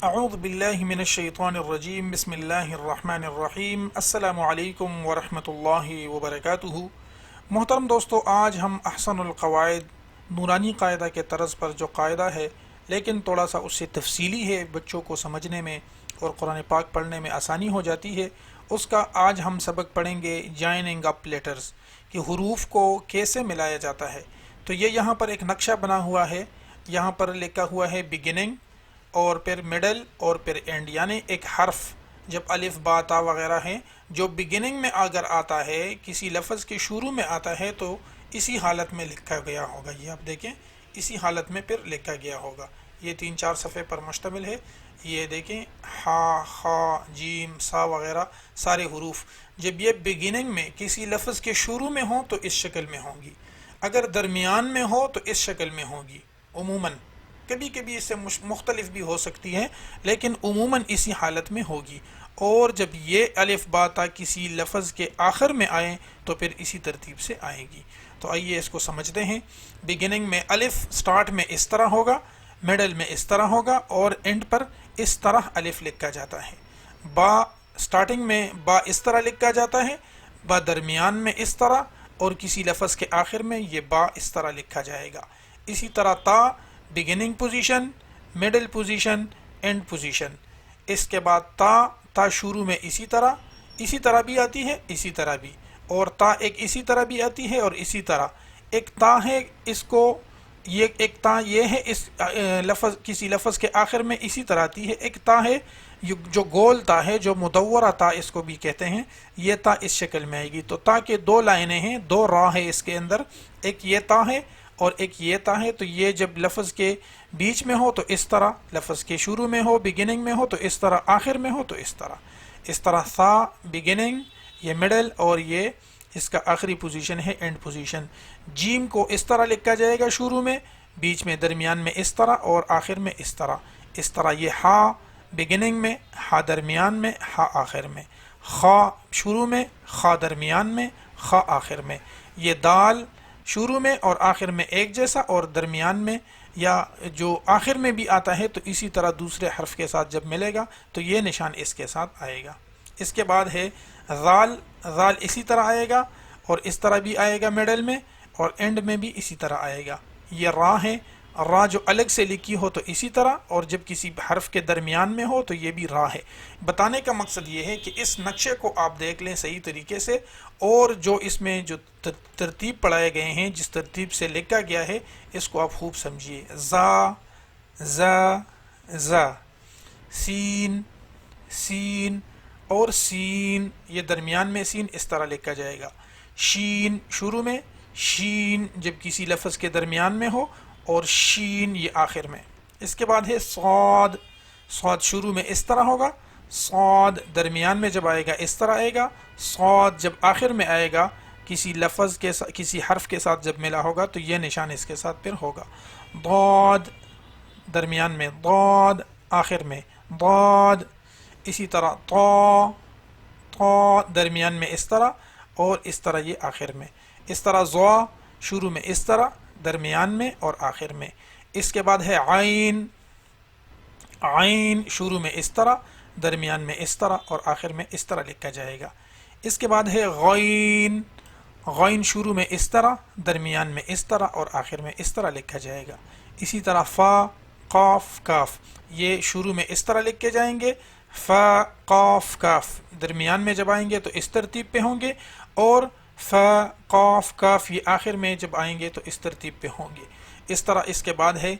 اعوذ باللہ من الشیطان الرجیم بسم اللہ الرحمن الرحیم السلام علیکم ورحمۃ اللہ وبرکاتہ۔ محترم دوستو، آج ہم احسن القواعد نورانی قاعدہ کے طرز پر جو قاعدہ ہے لیکن تھوڑا سا اس سے تفصیلی ہے، بچوں کو سمجھنے میں اور قرآن پاک پڑھنے میں آسانی ہو جاتی ہے، اس کا آج ہم سبق پڑھیں گے جوائننگ اپ لیٹرز، کہ حروف کو کیسے ملایا جاتا ہے۔ تو یہ یہاں پر ایک نقشہ بنا ہوا ہے، یہاں پر لکھا ہوا ہے بگننگ اور پھر مڈل اور پھر اینڈ، یعنی ایک حرف جب الف با تا وغیرہ ہیں جو بگننگ میں اگر آتا ہے، کسی لفظ کے شروع میں آتا ہے تو اسی حالت میں لکھا گیا ہوگا۔ یہ آپ دیکھیں، اسی حالت میں پھر لکھا گیا ہوگا۔ یہ 3-4 صفحے پر مشتمل ہے۔ یہ دیکھیں، ہا، خا، جیم، سا وغیرہ سارے حروف جب یہ بگننگ میں کسی لفظ کے شروع میں ہوں تو اس شکل میں ہوں گی، اگر درمیان میں ہو تو اس شکل میں ہوں گی۔ عموماً کبھی کبھی اس سے مختلف بھی ہو سکتی ہیں، لیکن عموماً اسی حالت میں ہوگی۔ اور جب یہ الف با تا کسی لفظ کے آخر میں آئیں تو پھر اسی ترتیب سے آئے گی۔ تو آئیے اس کو سمجھتے ہیں۔ بگننگ میں الف سٹارٹ میں اس طرح ہوگا، مڈل میں اس طرح ہوگا اور اینڈ پر اس طرح الف لکھا جاتا ہے۔ با سٹارٹنگ میں با اس طرح لکھا جاتا ہے، با درمیان میں اس طرح، اور کسی لفظ کے آخر میں یہ با اس طرح لکھا جائے گا۔ اسی طرح تا beginning position, middle position, end position. اس کے بعد تا شروع میں اسی طرح بھی آتی ہے، اسی طرح بھی، اور تا ایک اسی طرح بھی آتی ہے اور اسی طرح ایک تا ہے، اس کو یہ ایک تا یہ ہے، اس لفظ کسی لفظ کے آخر میں اسی طرح آتی ہے۔ ایک تا ہے جو گول تا ہے، جو مدورہ تا اس کو بھی کہتے ہیں، یہ تا اس شکل میں آئے گی۔ تو تا کے 2 لائنیں ہیں، 2 راہ ہے اس کے اندر، ایک یہ تا ہے اور ایک یہ تا ہے۔ تو یہ جب لفظ کے بیچ میں ہو تو اس طرح، لفظ کے شروع میں ہو بگننگ میں ہو تو اس طرح، آخر میں ہو تو اس طرح تھا بگننگ، یہ مڈل، اور یہ اس کا آخری پوزیشن ہے اینڈ پوزیشن۔ جیم کو اس طرح لکھا جائے گا، شروع میں، بیچ میں، درمیان میں اس طرح اور آخر میں اس طرح یہ ہا بگننگ میں، ہا درمیان میں، ہا آخر میں، خا شروع میں، خا درمیان میں، خا آخر میں۔ یہ دال شروع میں اور آخر میں ایک جیسا، اور درمیان میں یا جو آخر میں بھی آتا ہے تو اسی طرح دوسرے حرف کے ساتھ جب ملے گا تو یہ نشان اس کے ساتھ آئے گا۔ اس کے بعد ہے ذال اسی طرح آئے گا اور اس طرح بھی آئے گا مڈل میں، اور اینڈ میں بھی اسی طرح آئے گا۔ یہ را ہے، را جو الگ سے لکھی ہو تو اسی طرح، اور جب کسی حرف کے درمیان میں ہو تو یہ بھی را ہے۔ بتانے کا مقصد یہ ہے کہ اس نقشے کو آپ دیکھ لیں صحیح طریقے سے، اور جو اس میں جو ترتیب پڑھائے گئے ہیں، جس ترتیب سے لکھا گیا ہے، اس کو آپ خوب سمجھیے۔ زا، سین اور سین، یہ درمیان میں سین اس طرح لکھا جائے گا۔ شین شروع میں، شین جب کسی لفظ کے درمیان میں ہو، اور شین یہ آخر میں۔ اس کے بعد ہے صاد شروع میں اس طرح ہوگا، صاد درمیان میں جب آئے گا اس طرح آئے گا، صاد جب آخر میں آئے گا کسی لفظ کے ساتھ، کسی حرف کے ساتھ جب ملا ہوگا تو یہ نشان اس کے ساتھ پھر ہوگا۔ ضاد درمیان میں، ضاد آخر میں، ضاد اسی طرح، طا درمیان میں اس طرح اور اس طرح یہ آخر میں۔ اس طرح ضا شروع میں اس طرح، درمیان میں اور آخر میں۔ اس کے بعد ہے عین شروع میں اس طرح، درمیان میں اس طرح اور آخر میں اس طرح لکھا جائے گا۔ اس کے بعد ہے غین شروع میں اس طرح، درمیان میں اس طرح اور آخر میں اس طرح لکھا جائے گا۔ اسی طرح فا، قاف، کاف، یہ شروع میں اس طرح لکھے جائیں گے، فا، قاف، کاف، درمیان میں جب آئیں گے تو اس ترتیب پہ ہوں گے، اور فا، قاف، کاف یہ آخر میں جب آئیں گے تو اس ترتیب پہ ہوں گے۔ اس طرح اس کے بعد ہے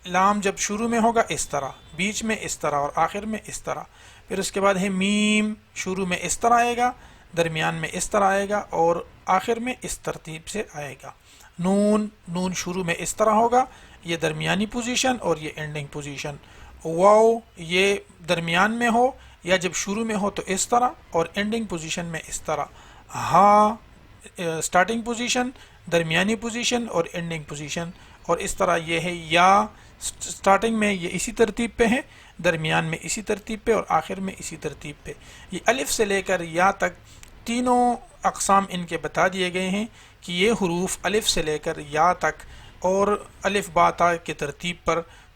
لام جب شروع میں ہوگا اس طرح، بیچ میں اس طرح اور آخر میں اس طرح۔ پھر اس کے بعد ہے میم شروع میں اس طرح آئے گا، درمیان میں اس طرح آئے گا اور آخر میں اس ترتیب سے آئے گا۔ نون شروع میں اس طرح ہوگا، یہ درمیانی پوزیشن اور یہ اینڈنگ پوزیشن۔ واو یہ درمیان میں ہو یا جب شروع میں ہو تو اس طرح، اور اینڈنگ پوزیشن میں اس طرح۔ ہا سٹارٹنگ پوزیشن، درمیانی پوزیشن اور اینڈنگ پوزیشن، اور اس طرح یہ ہے یا سٹارٹنگ میں یہ اسی ترتیب پہ ہے، درمیان میں اسی ترتیب پہ اور آخر میں اسی ترتیب پہ۔ یہ الف سے لے کر یا تک تینوں اقسام ان کے بتا دیے گئے ہیں کہ یہ حروف الف سے لے کر یا تک اور الف با تا کی ترتیب پر